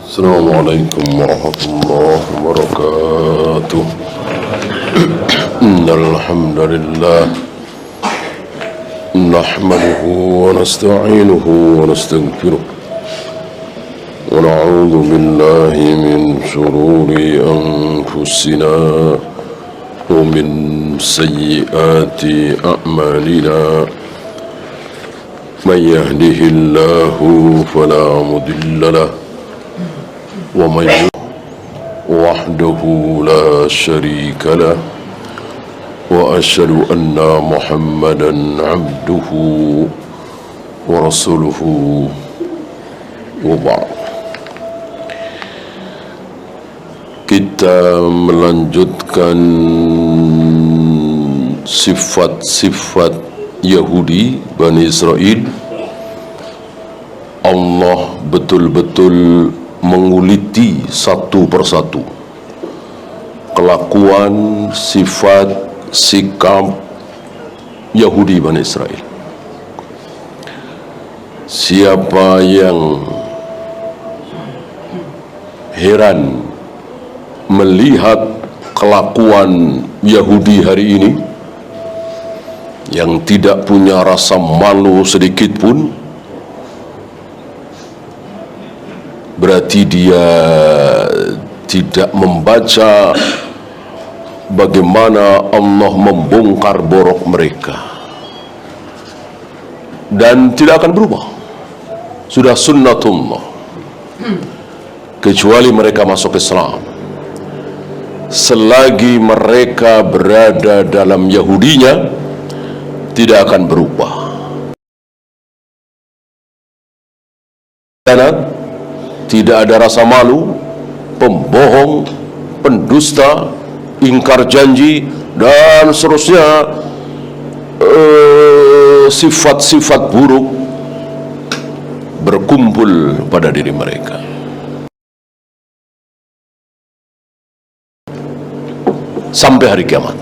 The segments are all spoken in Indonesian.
السلام عليكم ورحمة الله وبركاته. إن الحمد لله نحمده ونستعينه ونستغفره ونعوذ بالله من شرور أنفسنا ومن سيئات أعمالنا. من يهده الله فلا مضل له ومن وحده لا شريك له وأشهد أن محمدا عبده ورسوله وبعد. Kita melanjutkan sifat-sifat Yahudi Bani Israel. Allah betul-betul menguliti satu persatu kelakuan, sifat, sikap Yahudi Bani Israel. Siapa yang heran melihat kelakuan Yahudi hari ini, yang tidak punya rasa malu sedikit pun, berarti dia tidak membaca bagaimana Allah membongkar borok mereka dan tidak akan berubah. Sudah sunnatullah, kecuali mereka masuk Islam. Selagi mereka berada dalam Yahudinya, tidak akan berubah. Karena tidak ada rasa malu, pembohong, pendusta, ingkar janji, dan seterusnya, sifat-sifat buruk berkumpul pada diri mereka. Sampai hari kiamat.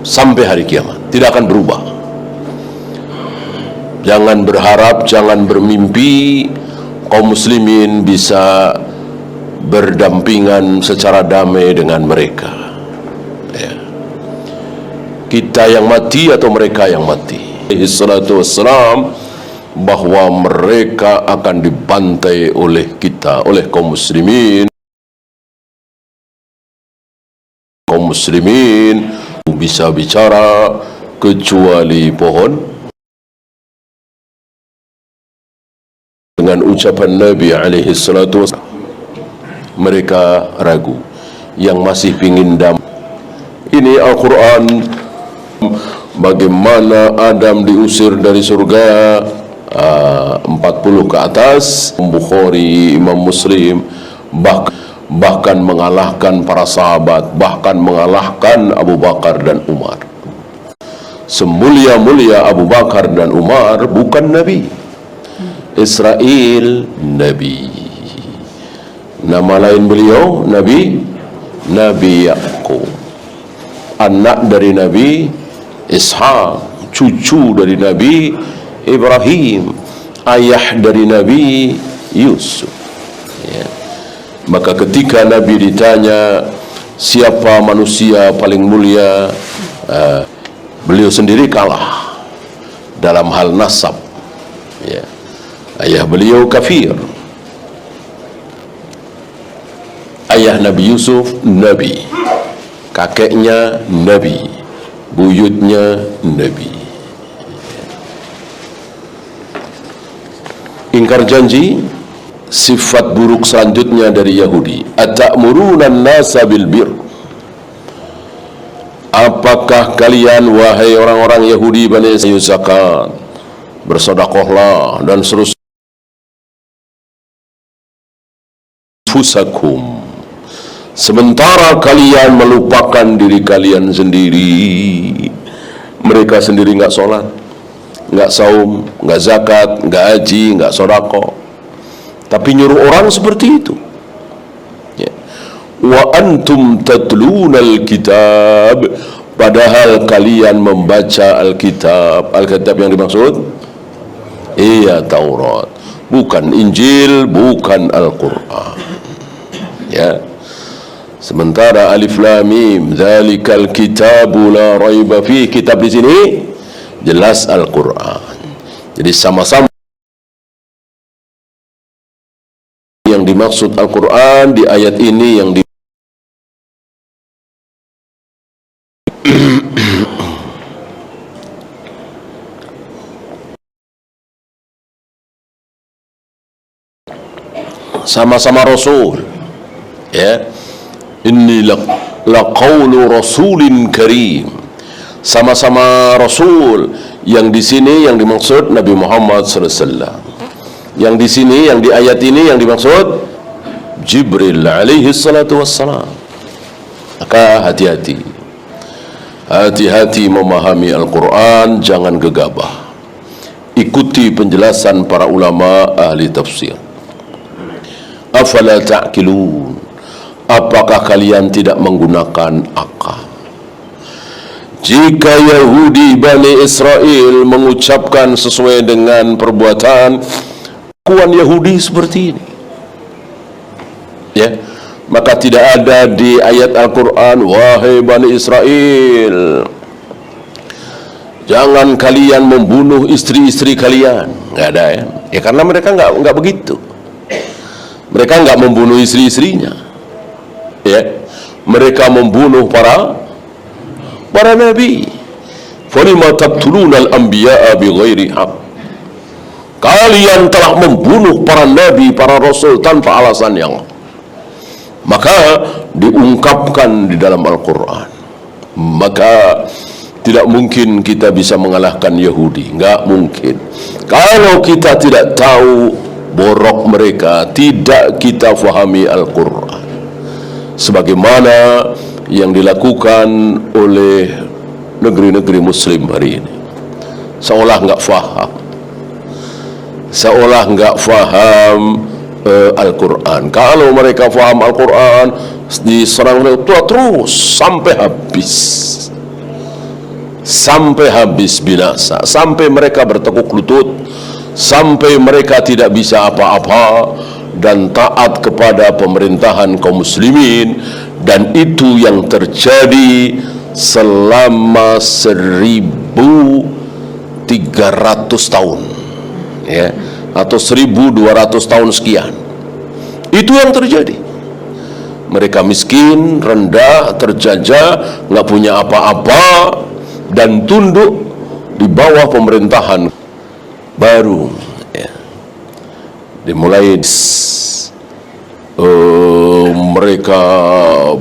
Sampai hari kiamat tidak akan berubah. Jangan berharap, jangan bermimpi kaum muslimin bisa berdampingan secara damai dengan mereka, ya. Kita yang mati atau mereka yang mati. Salatu wassalam, bahwa mereka akan dibantai oleh kita, oleh kaum muslimin. Kaum muslimin bisa bicara kecuali pohon. Dengan ucapan Nabi alaihi salatu wassalam, mereka ragu. Yang masih pingin damai. Ini Al-Quran, bagaimana Adam diusir dari surga, 40 ke atas. Bukhari, Imam Muslim, bahkan mengalahkan para sahabat, bahkan mengalahkan Abu Bakar dan Umar. Semulia-mulia Abu Bakar dan Umar bukan Nabi. Israel Nabi. Nama lain beliau Nabi Yaqub, anak dari Nabi Ishaq, cucu dari Nabi Ibrahim, ayah dari Nabi Yusuf, ya. Maka ketika Nabi ditanya siapa manusia paling mulia, beliau sendiri kalah dalam hal nasab, ya. Ayah beliau kafir. Ayah Nabi Yusuf Nabi, kakeknya Nabi, buyutnya Nabi. Ingkar janji, sifat buruk selanjutnya dari Yahudi. Atamuruna an-nasa bil bir. Apakah kalian wahai orang-orang Yahudi Bani Israil zakat, bersedekahlah dan seterusnya. Fusakum, sementara kalian melupakan diri kalian sendiri. Mereka sendiri nggak sholat, nggak saum, nggak zakat, nggak haji, nggak sedekah, tapi nyuruh orang seperti itu, ya. Wa antum tatlunal kitab, padahal kalian membaca Alkitab. Alkitab yang dimaksud, iya, Taurat. bukan Injil, bukan Al-Quran. Ya. Sementara Alif Lam Mim, dzalikal kitabu la raiba fihi, kitab di sini jelas Al-Quran. Jadi sama-sama yang dimaksud Al-Quran di ayat ini yang di sama-sama Rasul, ya. Inni laqaulu rasulin karim, sama-sama Rasul. Yang di sini yang dimaksud Nabi Muhammad SAW. Yang di sini, yang di ayat ini yang dimaksud Jibril alaihi salatu wassalam. Maka hati-hati, hati-hati memahami Al-Quran, jangan gegabah. Ikuti penjelasan para ulama ahli tafsir. Afala ta'qilun, apakah kalian tidak menggunakan akal? Jika Yahudi Bani Israel mengucapkan sesuai dengan perbuatan kelakuan Yahudi seperti ini, ya, maka tidak ada di ayat Al-Quran, wahai Bani Israel, jangan kalian membunuh istri-istri kalian. Nggak ada, ya. Ya karena mereka nggak begitu. Mereka nggak membunuh istri-istrinya, ya. Mereka membunuh para nabi. Falima taqtuluna al-anbiya'a bighairi haqq, kalian telah membunuh para nabi, para rasul tanpa alasan yang, maka diungkapkan di dalam Al-Quran. Maka tidak mungkin kita bisa mengalahkan Yahudi, nggak mungkin. Kalau kita tidak tahu borok mereka, tidak kita fahami Al-Quran sebagaimana yang dilakukan oleh negeri-negeri Muslim hari ini, seolah nggak faham, seolah nggak faham Al-Quran. Kalau mereka faham Al-Quran, diserang terus sampai habis binasa, sampai mereka bertekuk lutut, sampai mereka tidak bisa apa-apa dan taat kepada pemerintahan kaum muslimin. Dan itu yang terjadi selama 1.300 tahun, ya, atau 1.200 tahun sekian. Itu yang terjadi. Mereka miskin, rendah, terjajah, nggak punya apa-apa, dan tunduk di bawah pemerintahan baru, ya. Dimulai mereka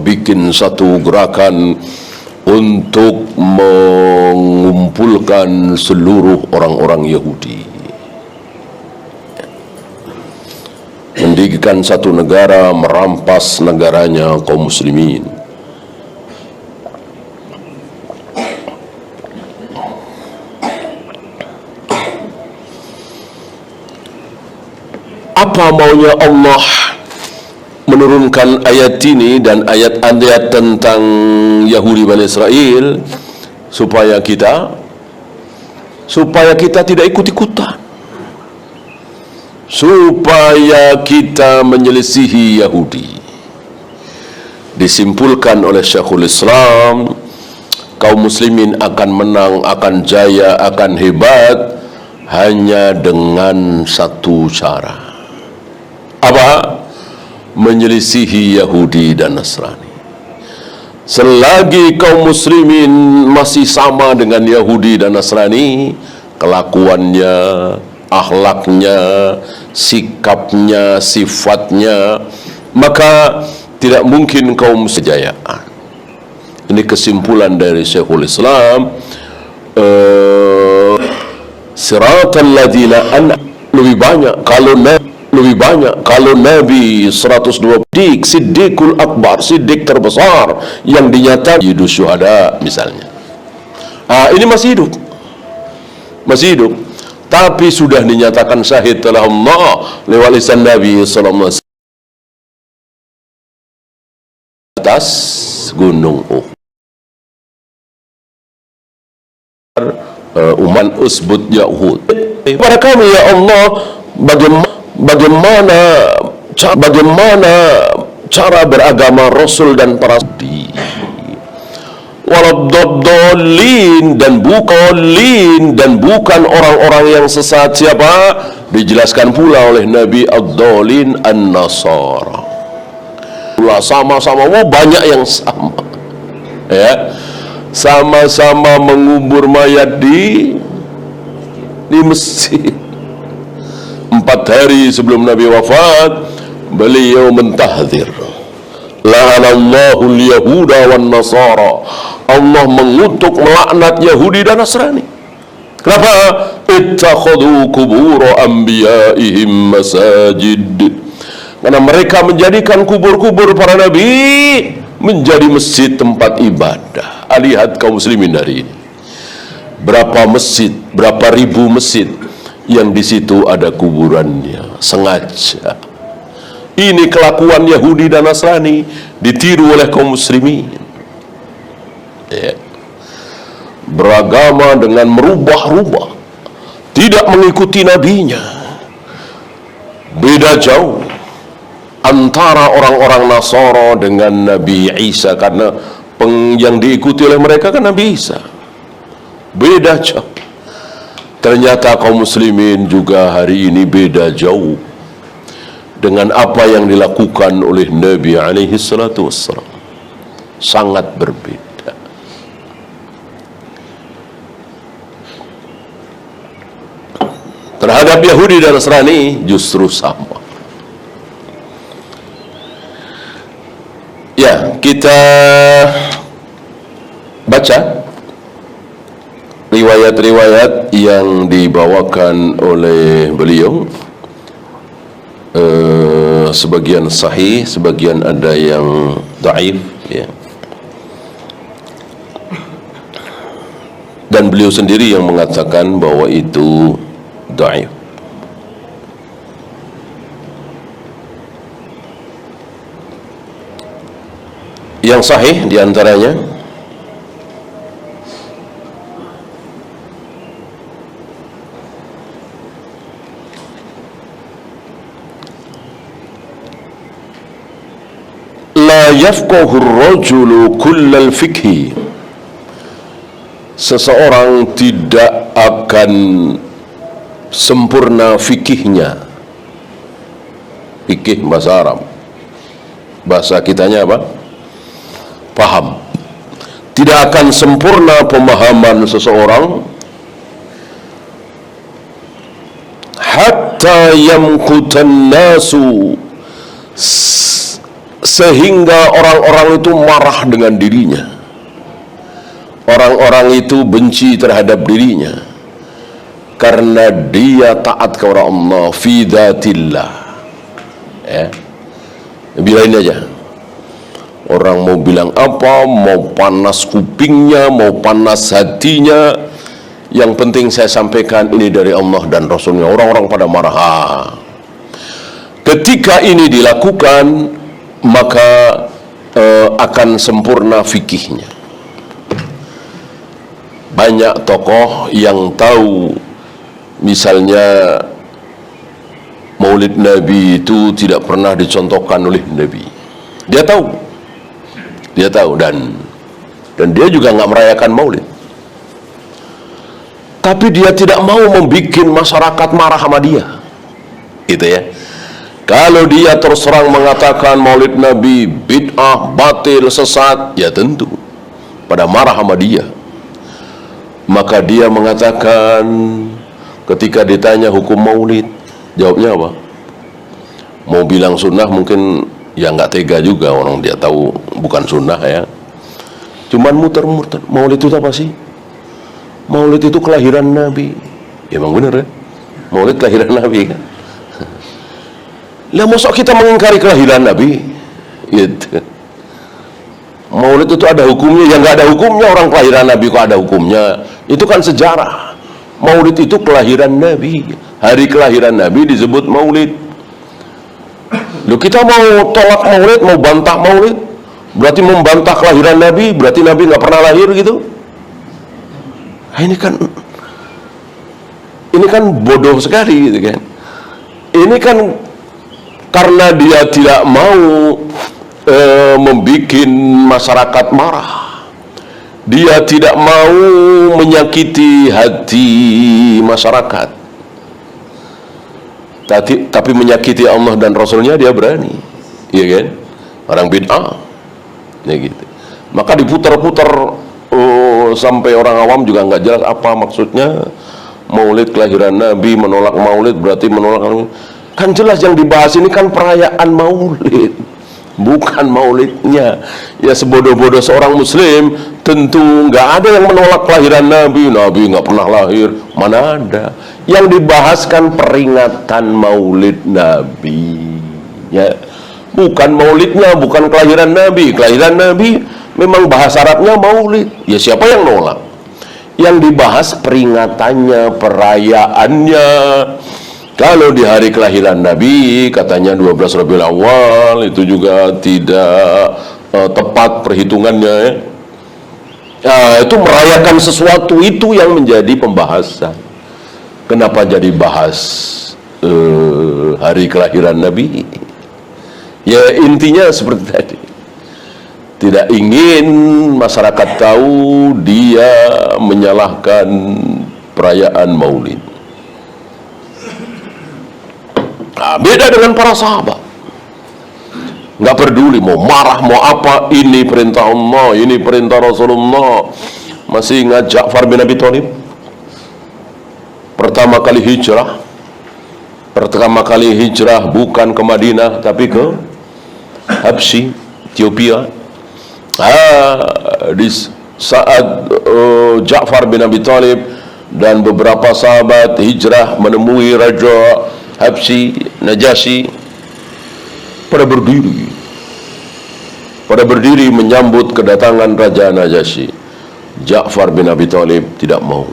bikin satu gerakan untuk mengumpulkan seluruh orang-orang Yahudi, mendirikan satu negara, merampas negaranya kaum muslimin. Apa maunya Allah menurunkan ayat ini dan ayat-ayat tentang Yahudi Bani Israel? Supaya kita tidak ikut-ikutan, supaya kita menyelisihi Yahudi. Disimpulkan oleh Syekhul Islam, kaum muslimin akan menang, akan jaya, akan hebat hanya dengan satu cara. Apa? Menyelisihi Yahudi dan Nasrani. Selagi kaum muslimin masih sama dengan Yahudi dan Nasrani, kelakuannya, akhlaknya, sikapnya, sifatnya, maka tidak mungkin kaum kejayaan. Ini kesimpulan dari Syekhul Islam. Siratal ladzina lebih banyak kalau Nabi 120, Siddiqul Akbar, Siddiq terbesar yang dinyatakan Yudus Syuhada misalnya. Ini masih hidup, tapi sudah dinyatakan syahid oleh Allah lewat lisan Nabi sallallahu alaihi wasallam atas gunung Uhud. Uman usbut ya Uhud. Pada kami ya Allah, bagaimana cara beragama Rasul dan para sahabat. Waladhdallin, dan bukan orang-orang yang sesat. Siapa? Dijelaskan pula oleh Nabi, ad-dallin an-nasara. Sama-sama, banyak yang sama, ya, sama-sama mengubur mayat di masjid. 4 hari sebelum Nabi wafat, beliau mentahdzir, la'anallahu al-yahuda wan nasara, Allah mengutuk, melaknat Yahudi dan Nasrani. Kenapa? Ittakhadhu kubur anbiya'ihim masajid, karena mereka menjadikan kubur-kubur para nabi menjadi masjid, tempat ibadah. Lihat kaum muslimin hari ini, berapa masjid, berapa ribu masjid yang di situ ada kuburannya sengaja. Ini kelakuan Yahudi dan Nasrani, ditiru oleh kaum muslimin, ya. Beragama dengan merubah-rubah, tidak mengikuti nabinya. Beda jauh antara orang-orang Nasara dengan Nabi Isa, karena yang diikuti oleh mereka kan Nabi Isa. Beda jauh. Ternyata kaum muslimin juga hari ini beda jauh dengan apa yang dilakukan oleh Nabi alaihi salatu wassalam. Sangat berbeda. Terhadap Yahudi dan Nasrani justru sama. Ya, kita baca riwayat-riwayat yang dibawakan oleh beliau. Sebagian sahih, sebagian ada yang dhaif, ya. Dan beliau sendiri yang mengatakan bahwa itu dhaif. Yang sahih diantaranya la yafqahu ar-rajulu kullal fikhi, seseorang tidak akan sempurna fikihnya. Fikih bahasa Arab, bahasa kitanya apa? Paham. Tidak akan sempurna pemahaman seseorang hatta yamqutan nasu, sehingga orang-orang itu marah dengan dirinya, orang-orang itu benci terhadap dirinya karena dia taat kepada Allah fi dzatillah, ya. Bilain aja. Orang mau bilang apa, mau panas kupingnya, mau panas hatinya, yang penting saya sampaikan ini dari Allah dan Rasulnya. Orang-orang pada marah. Ketika ini dilakukan, maka akan sempurna fikihnya. Banyak tokoh yang tahu, misalnya Maulid Nabi itu tidak pernah dicontohkan oleh Nabi. Dia tahu dan dia juga nggak merayakan Maulid. Tapi dia tidak mau membuat masyarakat marah sama dia, gitu ya. Kalau dia terus terang mengatakan Maulid Nabi bid'ah, batil, sesat, ya tentu pada marah sama dia. Maka dia mengatakan, ketika ditanya hukum Maulid, jawabnya apa? Mau bilang sunnah mungkin ya nggak tega juga, orang dia tahu bukan sunnah, ya. Cuman muter-muter. Maulid itu apa sih? Maulid itu kelahiran Nabi. Ya emang bener ya, Maulid kelahiran Nabi kan. Lah masa kita mengingkari kelahiran Nabi? Gitu. Maulid itu ada hukumnya? Ya nggak ada hukumnya. Orang kelahiran Nabi kok ada hukumnya? Itu kan sejarah. Maulid itu kelahiran Nabi. Hari kelahiran Nabi disebut Maulid. Loh, kita mau tolak Maulid, mau bantah Maulid, berarti membantah kelahiran Nabi, berarti Nabi nggak pernah lahir gitu. Nah, ini kan bodoh sekali gitu kan. Ini kan karena dia tidak mau membuat masyarakat marah. Dia tidak mau menyakiti hati masyarakat. Tapi menyakiti Allah dan Rasulnya dia berani, iya kan? Orang bid'ah, ya gitu. Maka diputar-putar sampai orang awam juga nggak jelas apa maksudnya. Maulid kelahiran Nabi, menolak Maulid berarti menolak. Kan jelas yang dibahas ini kan perayaan Maulid, bukan Maulidnya. Ya sebodoh-bodoh seorang Muslim tentu nggak ada yang menolak kelahiran Nabi. Nabi nggak pernah lahir, mana ada. Yang dibahas kan peringatan Maulid Nabi, ya, bukan Maulidnya, bukan kelahiran Nabi. Kelahiran Nabi memang bahasa Arabnya Maulid. Ya siapa yang nolak? Yang dibahas peringatannya, perayaannya. Kalau di hari kelahiran Nabi katanya 12 Rabiul Awal, itu juga tidak tepat perhitungannya, ya. Itu merayakan sesuatu, itu yang menjadi pembahasan. Kenapa jadi bahas hari kelahiran Nabi? Ya intinya seperti tadi. Tidak ingin masyarakat tahu dia menyalahkan perayaan Maulid. Nah, beda dengan para sahabat. Nggak peduli mau marah mau apa, ini perintah Allah, ini perintah Rasulullah. Masih ingat Ja'far bin Abi Thalib? Pertama kali hijrah bukan ke Madinah tapi ke Habsyi, Ethiopia. Di saat Ja'far bin Abi Thalib dan beberapa sahabat hijrah menemui Raja Habsyi, Najasyi, pada berdiri menyambut kedatangan Raja Najasyi. Ja'far bin Abi Thalib tidak mau.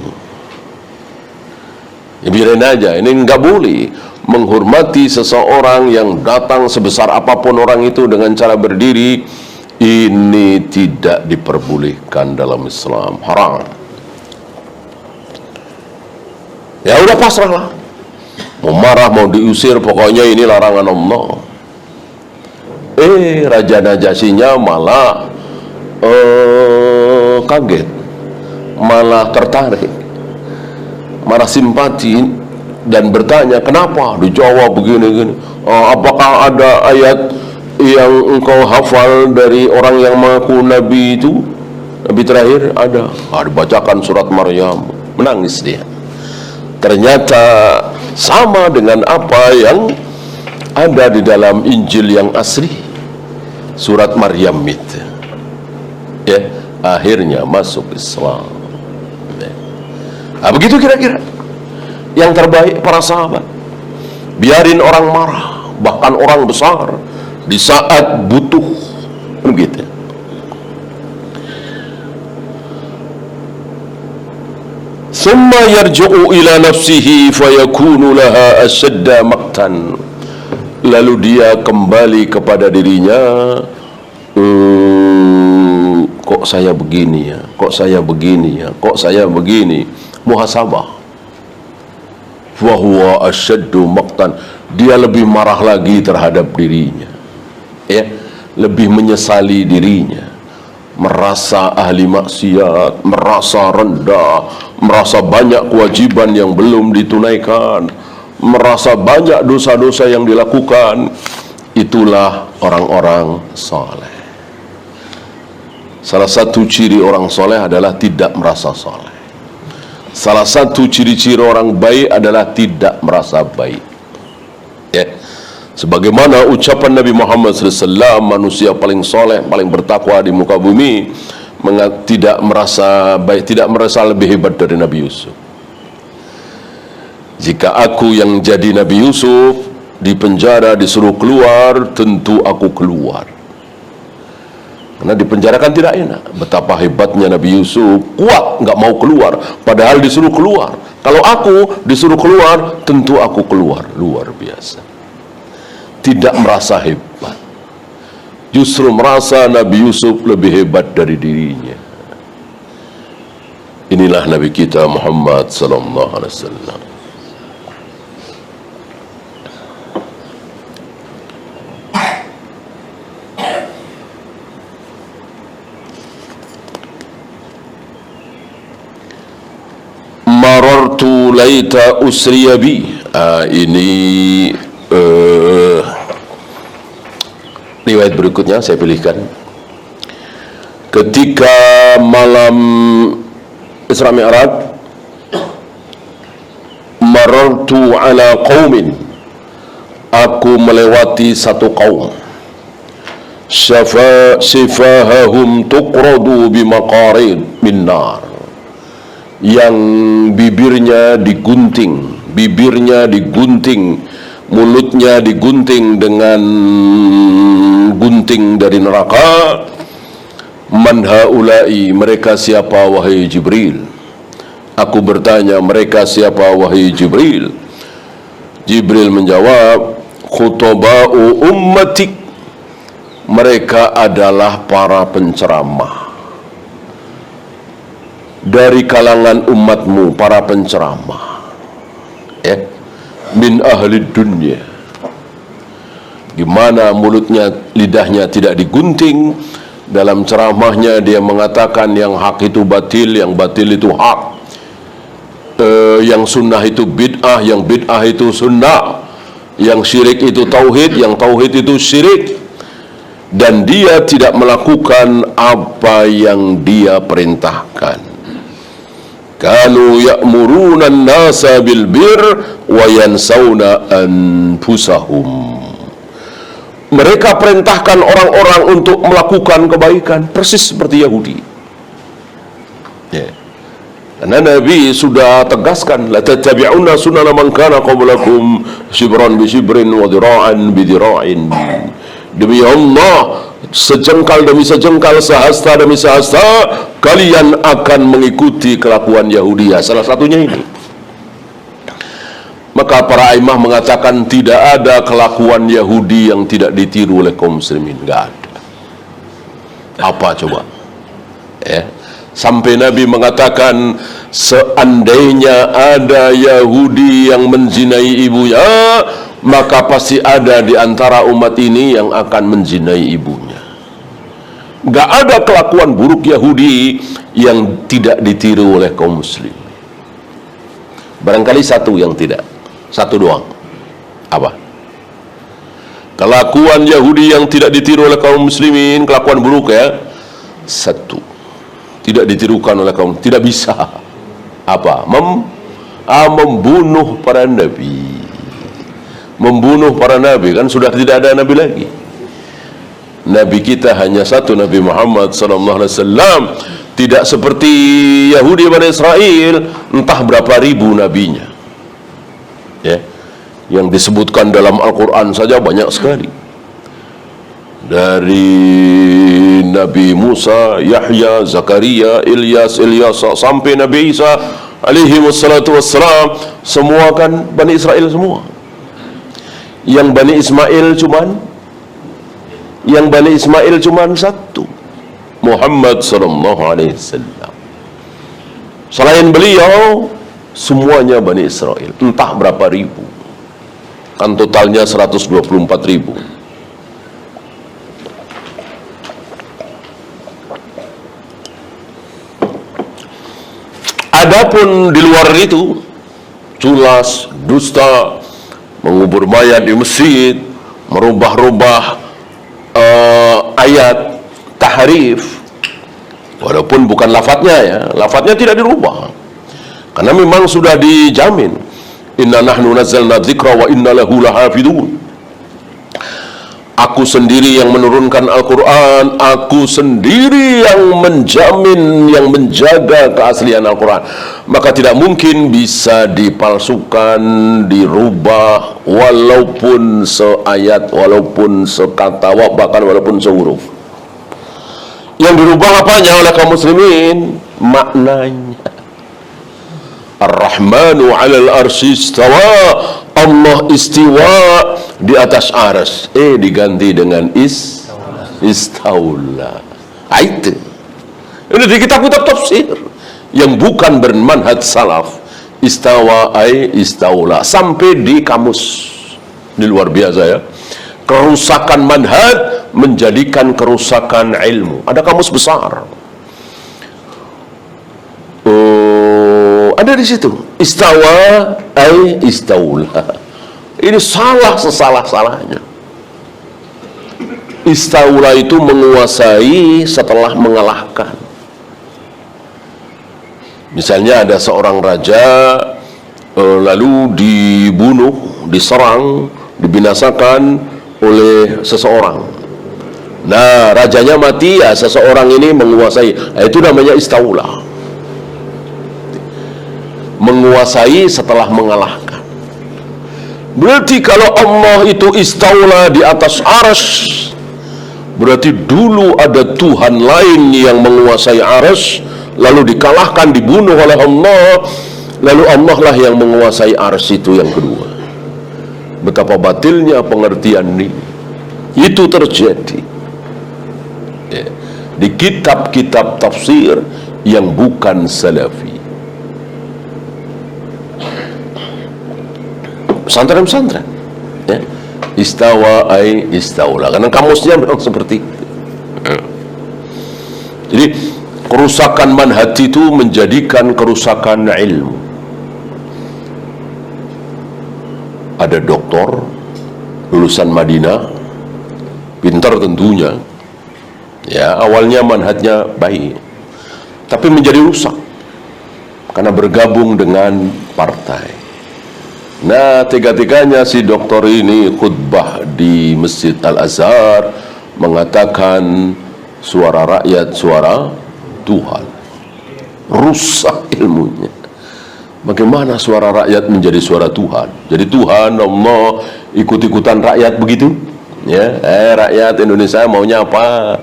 Ya, biarin aja, ini nggak boleh menghormati seseorang yang datang sebesar apapun orang itu dengan cara berdiri. Ini tidak diperbolehkan dalam Islam, haram. Ya udah pasrahlah, mau marah mau diusir, pokoknya ini larangan Allah. Raja Najasyinya malah kaget, malah tertarik, marah simpati dan bertanya, kenapa? Dijawab begini-gini. Apakah ada ayat yang engkau hafal dari orang yang mengaku Nabi itu? Nabi terakhir ada. Dibacakan surat Maryam, menangis dia. Ternyata sama dengan apa yang ada di dalam Injil yang asli, surat Maryam itu. Ya, akhirnya masuk Islam. Begitu kira-kira yang terbaik para sahabat. Biarin orang marah, bahkan orang besar, di saat butuh, begitu. Summa yarji'u ila nafsihi fayakunu laha ashadda maqtan. Lalu dia kembali kepada dirinya, kok saya begini ya, kok saya begini ya, kok saya begini. Muhasabah. Wa huwa ashaddu maqtan. Dia lebih marah lagi terhadap dirinya, ya, lebih menyesali dirinya, merasa ahli maksiat, merasa rendah, merasa banyak kewajiban yang belum ditunaikan, merasa banyak dosa-dosa yang dilakukan. Itulah orang-orang soleh. Salah satu ciri orang soleh adalah tidak merasa soleh. Salah satu ciri-ciri orang baik adalah tidak merasa baik, ya. Sebagaimana ucapan Nabi Muhammad SAW, manusia paling soleh, paling bertakwa di muka bumi, tidak merasa baik, tidak merasa lebih hebat dari Nabi Yusuf. Jika aku yang jadi Nabi Yusuf, di penjara disuruh keluar, tentu aku keluar. Karena di penjara kan tidak enak. Betapa hebatnya Nabi Yusuf, kuat, nggak mau keluar, padahal disuruh keluar. Kalau aku disuruh keluar, tentu aku keluar. Luar biasa. Tidak merasa hebat, justru merasa Nabi Yusuf lebih hebat dari dirinya. Inilah Nabi kita Muhammad sallallahu alaihi wasallam. laita usriya bi. Ini riwayat berikutnya saya pilihkan. Ketika malam Isra Mi'raj, marartu ala qaumin, aku melewati satu kaum, sifahahum tuqradu bimaqarid min nar, yang bibirnya digunting, mulutnya digunting dengan gunting dari neraka. Man haula'i, mereka siapa wahai Jibril? Aku bertanya, mereka siapa wahai Jibril? Jibril menjawab, khutba'u ummatik, mereka adalah para penceramah dari kalangan umatmu, para penceramah, min ahli dunia. Gimana mulutnya, lidahnya tidak digunting. Dalam ceramahnya dia mengatakan yang hak itu batil, yang batil itu hak, yang sunnah itu bid'ah, yang bid'ah itu sunnah, yang syirik itu tauhid, yang tauhid itu syirik. Dan dia tidak melakukan apa yang dia perintahkan. Kanu ya'muruna an-nasa bil bir wa yansawna anfusahum. Mereka perintahkan orang-orang untuk melakukan kebaikan, persis seperti Yahudi. Karena Nabi sudah tegaskan, la tattabi'unna sunana man kana qablakum shibran bi shibrin wa dhira'an bi dhira'in. Demi Allah, sejengkal demi sejengkal, sehasta demi sehasta, kalian akan mengikuti kelakuan Yahudi. Salah satunya ini. Maka para imam mengatakan tidak ada kelakuan Yahudi yang tidak ditiru oleh kaum muslimin. Enggak ada. Apa coba? Sampai Nabi mengatakan, seandainya ada Yahudi yang menzinai ibunya, maka pasti ada di antara umat ini yang akan menzinai ibunya. Enggak ada kelakuan buruk Yahudi yang tidak ditiru oleh kaum muslim. Barangkali satu yang tidak. Satu doang. Apa? Kelakuan Yahudi yang tidak ditiru oleh kaum muslimin, kelakuan buruk satu. Tidak ditirukan oleh kaum, tidak bisa. Apa? Membunuh para nabi. Membunuh para nabi, kan sudah tidak ada nabi lagi. Nabi kita hanya satu, Nabi Muhammad SAW. Tidak seperti Yahudi Bani Israel, entah berapa ribu nabinya. Yang disebutkan dalam Al-Quran saja banyak sekali. Dari Nabi Musa, Yahya, Zakaria, Ilyas, sampai Nabi Isa alaihi wassalatu wassalam, semua kan Bani Israel semua. Yang Bani Ismail cuman satu, Muhammad sallallahu alaihi wasallam. Selain beliau, semuanya Bani Israel, entah berapa ribu. Kan totalnya 124 ribu. Adapun di luar itu, culas, dusta, mengubur mayat di masjid, merubah-rubah ayat, tahrif, walaupun bukan lafadznya lafadznya tidak dirubah, karena memang sudah dijamin. Inna nahnu nazzalna dzikra wa inna lahu lahafidun. Aku sendiri yang menurunkan Al-Quran, aku sendiri yang menjamin, yang menjaga keaslian Al-Quran. Maka tidak mungkin bisa dipalsukan, dirubah, walaupun seayat, walaupun sekata, bahkan walaupun sehuruf. Yang dirubah apanya oleh kaum muslimin? Maknanya. Ar-Rahmanu 'alal arsy istawa, Allah istiwa di atas arsy. Diganti dengan istaula. Itu. Ini di kitab-kitab tafsir yang bukan bermanhaj salaf. Istawa istaula, sampai di kamus. Ini luar biasa Kerusakan manhaj menjadikan kerusakan ilmu. Ada kamus besar. Ada di situ. Istawa ay istaula. Ini salah sesalah-salahnya. Istaula itu menguasai setelah mengalahkan. Misalnya ada seorang raja lalu dibunuh, diserang, dibinasakan oleh seseorang. Nah, rajanya mati, ya seseorang ini menguasai. Itu namanya istaula. Menguasai setelah mengalahkan. Berarti kalau Allah itu istaula di atas arsy, berarti dulu ada Tuhan lain yang menguasai arsy, lalu dikalahkan, dibunuh oleh Allah, lalu Allah lah yang menguasai arsy itu yang kedua. Betapa batilnya pengertian ini. Itu terjadi di kitab-kitab tafsir yang bukan salafi. Pesantren-pesantren istawa ay istaula, karena kamusnya memang seperti itu. Jadi kerusakan manhaj itu menjadikan kerusakan ilmu. Ada doktor lulusan Madinah, pintar tentunya, ya awalnya manhajnya baik, tapi menjadi rusak karena bergabung dengan partai. Nah, tiga-tiganya si doktor ini khutbah di Masjid Al-Azhar mengatakan suara rakyat suara Tuhan. Rusak ilmunya. Bagaimana suara rakyat menjadi suara Tuhan? Jadi Tuhan, Allah ikut-ikutan rakyat begitu? Ya, rakyat Indonesia maunya apa?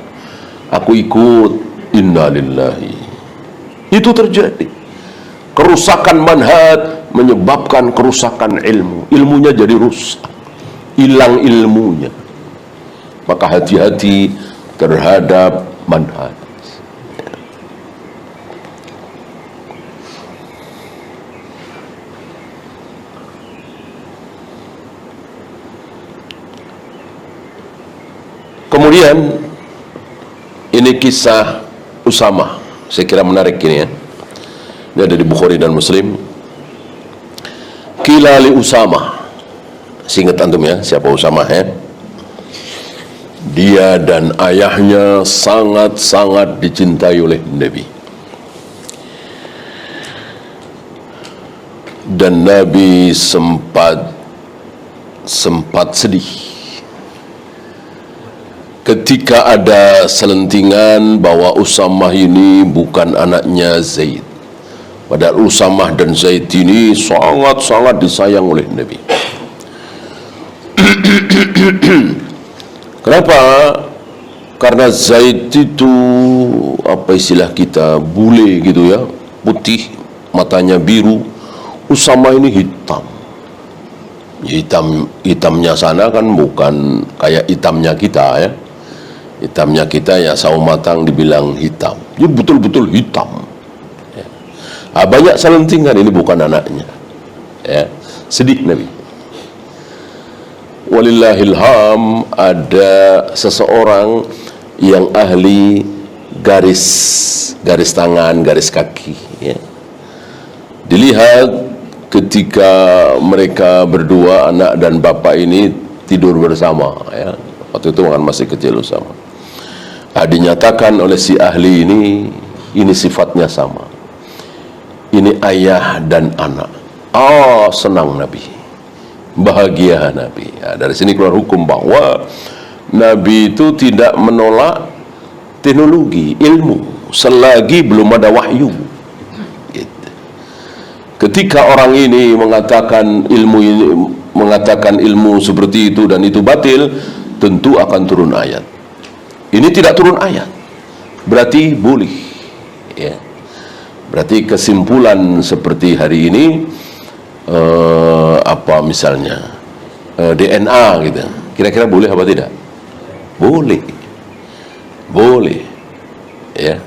Aku ikut. Innalillahi. Itu terjadi. Kerusakan manhaj menyebabkan kerusakan ilmu. Ilmunya jadi rusak, hilang ilmunya. Maka hati-hati terhadap manhaj. Kemudian ini kisah Usamah, saya kira menarik ini ya. Ini ada di Bukhari dan Muslim. Qila li Usamah, ingat antum ya siapa Usamah ya? Dia dan ayahnya sangat-sangat dicintai oleh Nabi, dan Nabi sempat sedih ketika ada selentingan bahwa Usamah ini bukan anaknya Zaid. Padahal Usamah dan Zaid ini sangat-sangat disayang oleh Nabi. Kenapa? Karena Zaid itu apa istilah kita, bule gitu ya, putih, matanya biru. Usamah ini hitam. Hitamnya sana kan bukan kayak hitamnya kita ya. Hitamnya kita ya sawo matang dibilang hitam. Dia betul-betul hitam. Banyak selentingan ini bukan anaknya. Ya, sedih Nabi. Walillahilham, ada seseorang yang ahli garis tangan, garis kaki. Ya. Dilihat ketika mereka berdua, anak dan bapak ini tidur bersama. Ya. Waktu itu masih kecil sama. Dinyatakan oleh si ahli ini sifatnya sama. Ini ayah dan anak. Senang Nabi, bahagia Nabi. Dari sini keluar hukum bahwa Nabi itu tidak menolak teknologi, ilmu, selagi belum ada wahyu. Gitu. Ketika orang ini mengatakan ilmu seperti itu dan itu batil, tentu akan turun ayat. Ini tidak turun ayat, berarti boleh. Ya. Berarti kesimpulan seperti hari ini apa misalnya DNA gitu, kira-kira boleh apa tidak? Boleh, boleh, ya,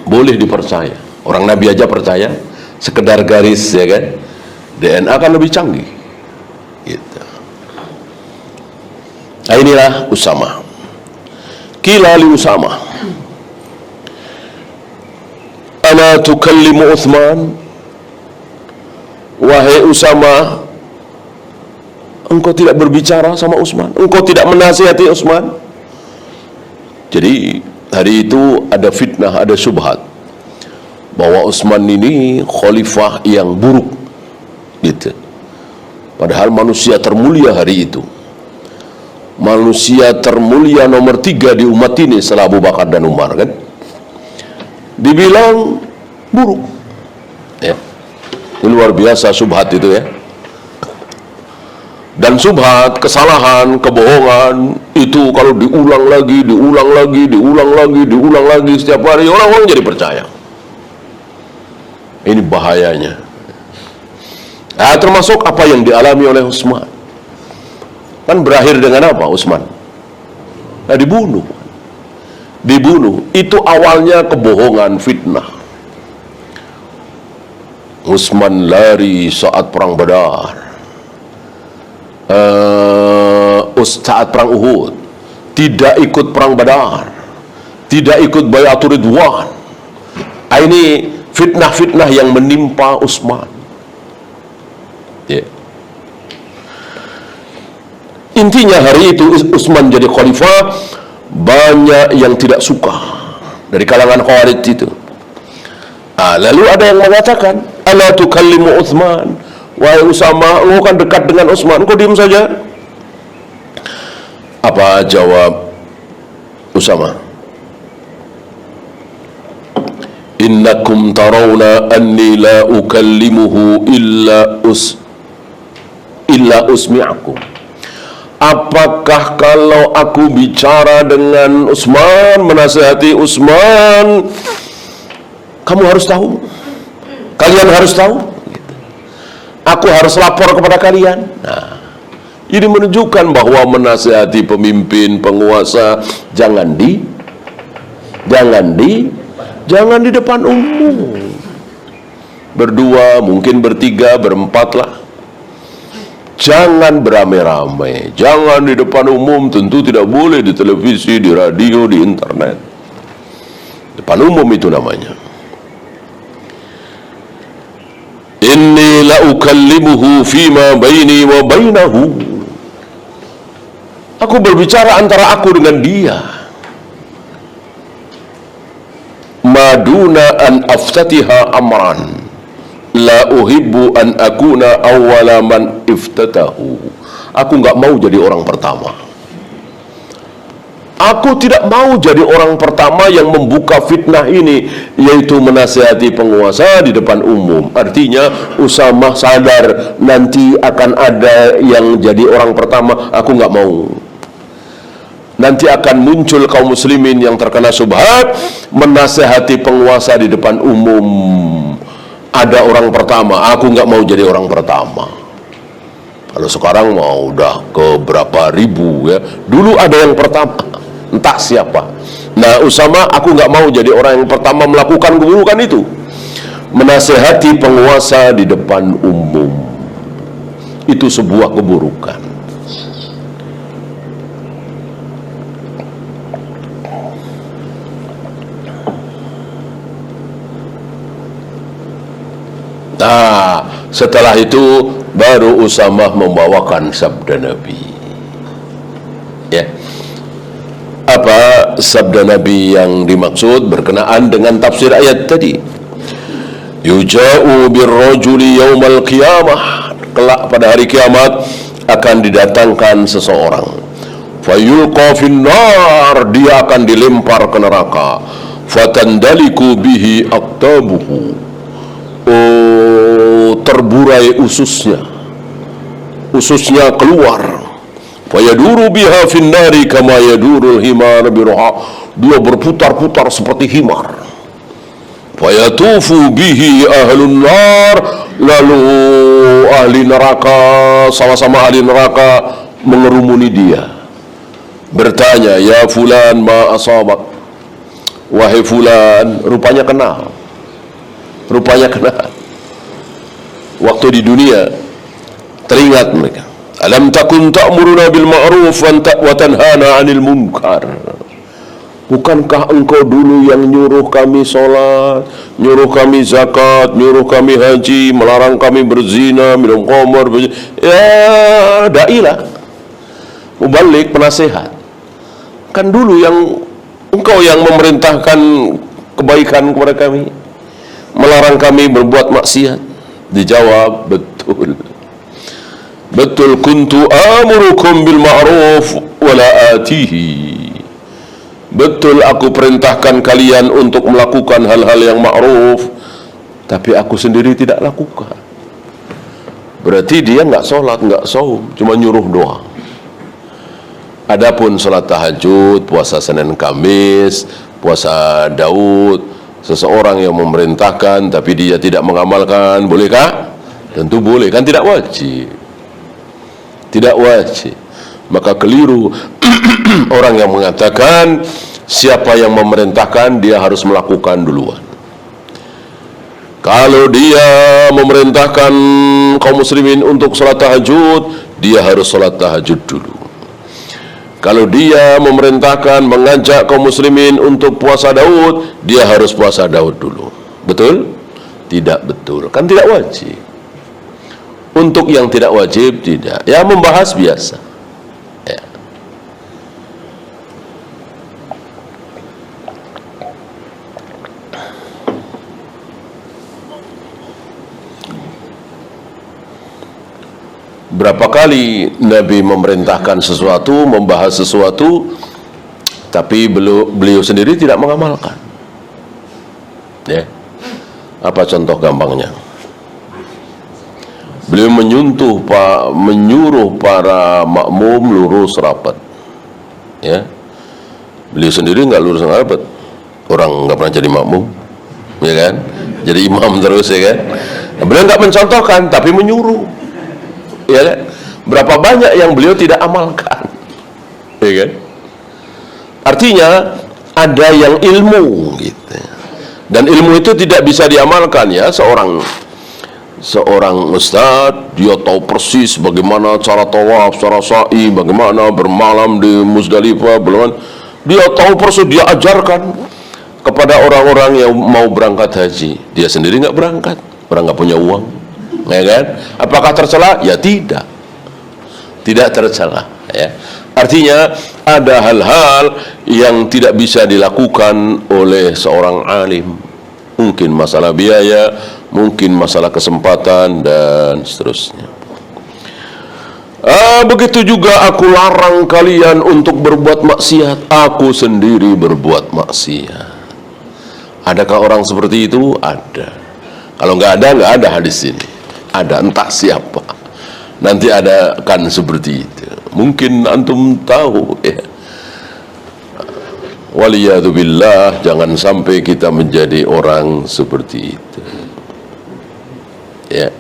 boleh dipercaya. Orang Nabi aja percaya, sekedar garis ya kan. DNA kan lebih canggih, gitu. Nah, inilah Usamah. Qila li Usamah, Ala tukallimu Uthman, wahai Usama, engkau tidak berbicara sama Utsman, engkau tidak menasihati Utsman. Jadi hari itu ada fitnah, ada syubhat bahwa Utsman ini khalifah yang buruk gitu. Padahal manusia termulia hari itu, manusia termulia nomor 3 di umat ini setelah Abu Bakar dan Umar, kan dibilang buruk ya. Ini luar biasa syubhat itu ya. Dan syubhat, kesalahan, kebohongan itu kalau diulang lagi setiap hari, orang-orang jadi percaya. Ini bahayanya. Nah, termasuk apa yang dialami oleh Utsman. Kan berakhir dengan apa Utsman? Nah, dibunuh. Itu awalnya kebohongan, fitnah. Utsman lari saat perang Badar, saat perang Uhud, tidak ikut perang Badar, tidak ikut Bai'atul Ridwan. Ini fitnah-fitnah yang menimpa Utsman. Intinya hari itu Utsman jadi khalifah, banyak yang tidak suka dari kalangan Khawarij itu. Lalu ada yang mengatakan, ala tukallimu Utsman, wahai Usama, engkau kan dekat dengan Utsman, engkau diam saja. Apa jawab Usama? Innakum tarawna anni la ukallimuhu illa usmi'akum. Apakah kalau aku bicara dengan Utsman, menasihati Utsman, kamu harus tahu, kalian harus tahu, aku harus lapor kepada kalian. Nah, ini menunjukkan bahwa menasihati pemimpin, penguasa jangan di depan umum. Berdua, mungkin bertiga, berempat lah. Jangan beramai-ramai, jangan di depan umum, tentu tidak boleh di televisi, di radio, di internet. Depan umum itu namanya. Inni la ukallimuhu fima baini wa bainahu. Aku berbicara antara aku dengan dia. Maduna an aftatiha amran, la uhibbu an akuna awwala man iftatahu. Aku nggak mau jadi orang pertama. Aku tidak mau jadi orang pertama yang membuka fitnah ini, yaitu menasihati penguasa di depan umum. Artinya Usamah sadar nanti akan ada yang jadi orang pertama. Aku nggak mau. Nanti akan muncul kaum muslimin yang terkena syubhat, menasihati penguasa di depan umum. Ada orang pertama, aku nggak mau jadi orang pertama. Kalau sekarang mau udah ke berapa ribu ya. Dulu ada yang pertama, entah siapa. Nah, Usama, aku nggak mau jadi orang yang pertama melakukan keburukan itu, menasehati penguasa di depan umum. Itu sebuah keburukan. Nah, setelah itu baru Usamah membawakan sabda Nabi. Ya. Apa sabda Nabi yang dimaksud berkenaan dengan tafsir ayat tadi? Yuja'u birrajuli yaumal qiyamah, kelak pada hari kiamat akan didatangkan seseorang, fayulqa finnar, dia akan dilempar ke neraka, fatandaliku bihi aqtabuhu, terburai ususnya keluar, fayaduru biha finnari kama yadurul himar biruha, dia berputar-putar seperti himar. Fayatufu bihi ahlun nar, lalu ahli neraka, sama-sama ahli neraka mengerumuni dia, bertanya, ya fulan ma asabak, wahai fulan, rupanya kenal waktu di dunia. Teringat mereka, alam takun ta'muruna bil ma'ruf wa tanhana 'anil munkar, Bukankah engkau dulu yang nyuruh kami sholat, nyuruh kami zakat, nyuruh kami haji, melarang kami berzina, minum khamar, ya da'ilah, mubalik, penasehat. Kan dulu engkau yang memerintahkan kebaikan kepada kami, melarang kami berbuat maksiat. Dijawab, betul. Betul, kuntu amurukum bil ma'ruf wala atihi. Betul, aku perintahkan kalian untuk melakukan hal-hal yang ma'ruf, tapi aku sendiri tidak lakukan. Berarti dia nggak sholat, nggak saum, cuma nyuruh doang. Adapun sholat tahajud, puasa Senin Kamis, puasa Daud, seseorang yang memerintahkan tapi dia tidak mengamalkan, bolehkah? Tentu boleh, kan tidak wajib. Tidak wajib. Maka keliru orang yang mengatakan siapa yang memerintahkan dia harus melakukan duluan. Kalau dia memerintahkan kaum muslimin untuk sholat tahajud, dia harus sholat tahajud dulu. Kalau dia memerintahkan mengajak kaum muslimin untuk puasa Daud, dia harus puasa Daud dulu. Betul? Tidak betul. Kan tidak wajib. Untuk yang tidak wajib, tidak. Ya, membahas biasa. Ya. Berapa kali Nabi memerintahkan sesuatu, membahas sesuatu, tapi beliau sendiri tidak mengamalkan. Ya. Apa contoh gampangnya? Beliau menyuruh para makmum lurus rapat. Ya. Beliau sendiri nggak lurus rapat. Orang nggak pernah jadi makmum, ya kan? Jadi imam terus, ya kan? Nah, beliau nggak mencontohkan, tapi menyuruh. Ya kan? Berapa banyak yang beliau tidak amalkan, ya kan? Artinya ada yang ilmu gitu, dan ilmu itu tidak bisa diamalkan. Ya, seorang ustadz, dia tahu persis bagaimana cara tawaf, cara sa'i, bagaimana bermalam di Muzdalifah, dia tahu persis, dia ajarkan kepada orang-orang yang mau berangkat haji. Dia sendiri nggak berangkat, orang nggak punya uang, ya kan? Apakah tercela? Ya tidak tercela. Ya, artinya ada hal-hal yang tidak bisa dilakukan oleh seorang alim. Mungkin masalah biaya, mungkin masalah kesempatan, dan seterusnya. Begitu juga aku larang kalian untuk berbuat maksiat, aku sendiri berbuat maksiat. Adakah orang seperti itu? Ada. Kalau nggak ada hadis ini. Ada, entah siapa. Nanti ada kan seperti itu. Mungkin antum tahu, ya. Waliyadzubillah, jangan sampai kita menjadi orang seperti itu. Ya.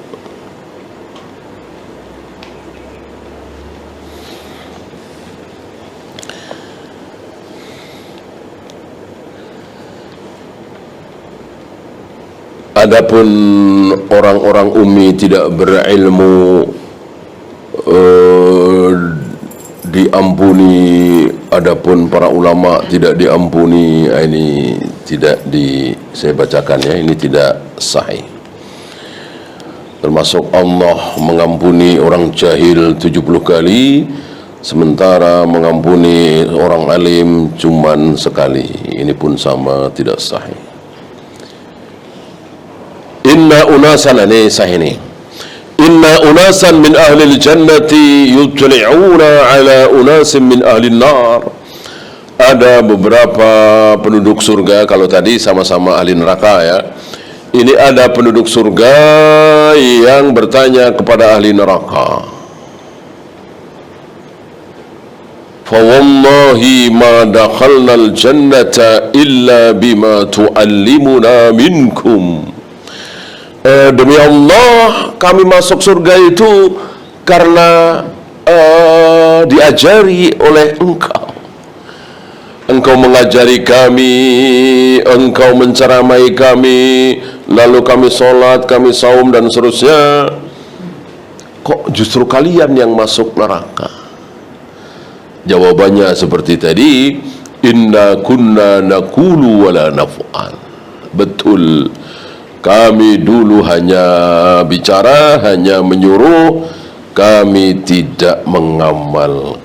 Adapun orang-orang ummi tidak berilmu, diampuni. Adapun para ulama tidak diampuni. Ini tidak saya bacakan, ya, ini tidak sahih. Termasuk Allah mengampuni orang jahil 70 kali, sementara mengampuni orang alim cuman sekali. Ini pun sama, tidak sahih. Inna unasan, ini sahih ini. Inna unasan min ahli jannati yutli'una ala unasin min ahli nar. Ada beberapa penduduk surga, kalau tadi sama-sama ahli neraka, ya. Ini ada penduduk surga yang bertanya kepada ahli neraka. Fa wallahi ma dakhalnal jannata illa bima tu'allimuna minkum. Demi Allah, kami masuk surga itu karena diajari oleh engkau. Engkau mengajari kami, engkau menceramai kami, lalu kami sholat, kami saum, dan seterusnya. Kok justru kalian yang masuk neraka? Jawabannya seperti tadi, inna kunna naqulu wala naf'al. Betul, kami dulu hanya bicara, hanya menyuruh, kami tidak mengamalkan.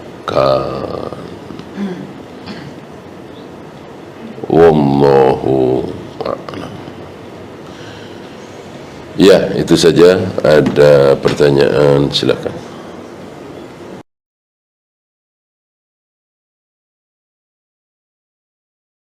Wallahu a'lam. Ya, itu saja. Ada pertanyaan, silakan.